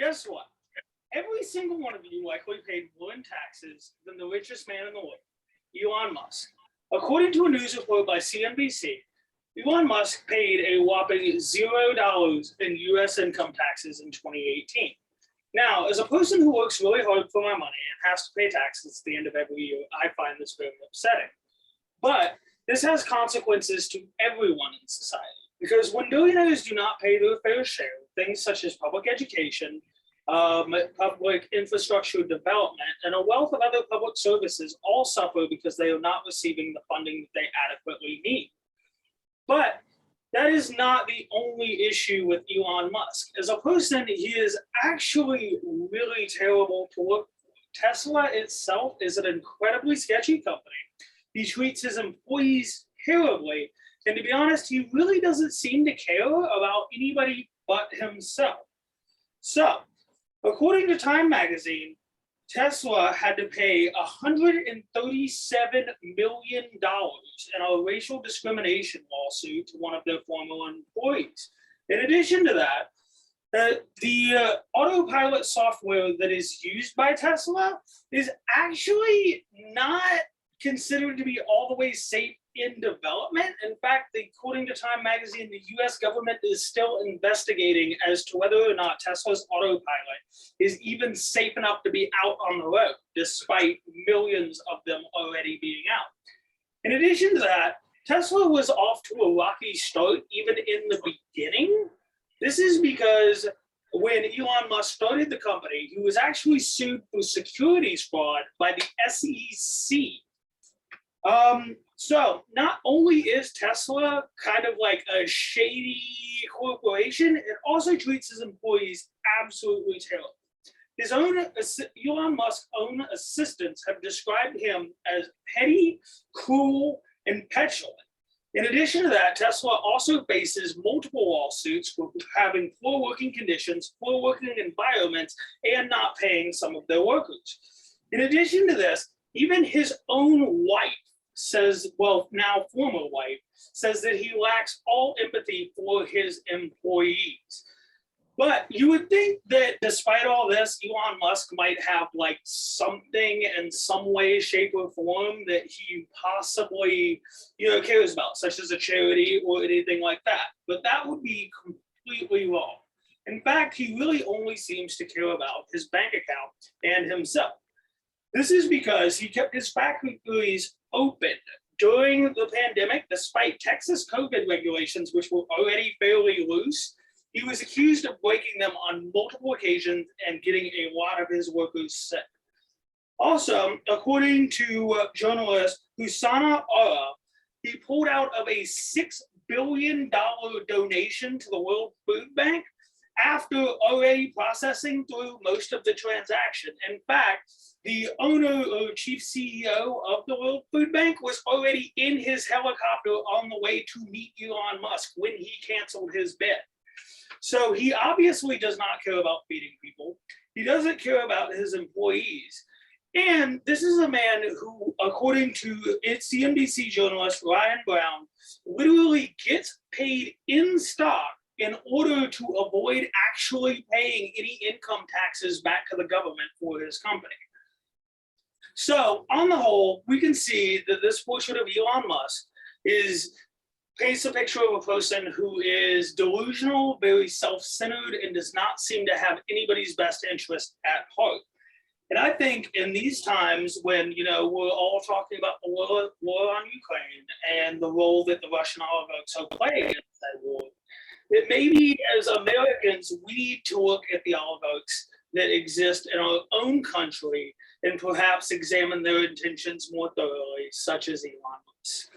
Guess what? Every single one of you likely paid more in taxes than the richest man in the world, Elon Musk. According to a news report by CNBC, Elon Musk paid a whopping $0 in U.S. income taxes in 2018. Now, as a person who works really hard for my money and has to pay taxes at the end of every year, I find this very upsetting. But this has consequences to everyone in society, because when billionaires do not pay their fair share, things such as public education, public infrastructure development, and a wealth of other public services all suffer because they are not receiving the funding that they adequately need. But that is not the only issue with Elon Musk. As a person, he is actually really terrible to work for. Tesla itself is an incredibly sketchy company. He treats his employees terribly, and to be honest, he really doesn't seem to care about anybody but himself. So, according to Time magazine, Tesla had to pay $137 million in a racial discrimination lawsuit to one of their former employees. In addition to that, the autopilot software that is used by Tesla is actually not considered to be all the way safe in development. In fact, according to Time magazine, the US government is still investigating as to whether or not Tesla's autopilot is even safe enough to be out on the road, despite millions of them already being out. In addition to that, Tesla was off to a rocky start even in the beginning. This is because when Elon Musk started the company, he was actually sued for securities fraud by the SEC. So not only is Tesla kind of like a shady corporation, it also treats his employees absolutely terrible. His own Elon Musk's own assistants have described him as petty, cruel, and petulant. In addition to that, Tesla also faces multiple lawsuits for having poor working conditions, poor working environments, and not paying some of their workers. In addition to this, even his own wife says, well, now former wife, says that he lacks all empathy for his employees. But you would think that despite all this, Elon Musk might have like something in some way, shape, or form that he possibly, cares about, such as a charity or anything like that. But that would be completely wrong. In fact, he really only seems to care about his bank account and himself. This is because he kept his factories open during the pandemic, despite Texas COVID regulations, which were already fairly loose. He was accused of breaking them on multiple occasions and getting a lot of his workers sick. Also, according to journalist Husana Ara, he pulled out of a $6 billion donation to the World Food Bank after already processing through most of the transaction. In fact, the owner or chief CEO of the World Food Bank was already in his helicopter on the way to meet Elon Musk when he canceled his bid. So he obviously does not care about feeding people. He doesn't care about his employees. And this is a man who, according to CNBC journalist Ryan Brown, literally gets paid in stock in order to avoid actually paying any income taxes back to the government for his company. So on the whole, we can see that this portrait of Elon Musk paints a picture of a person who is delusional, very self-centered, and does not seem to have anybody's best interest at heart. And I think in these times when, we're all talking about the war on Ukraine and the role that the Russian oligarchs are playing in that war, that maybe as Americans, we need to look at the oligarchs that exist in our own country and perhaps examine their intentions more thoroughly, such as Elon Musk.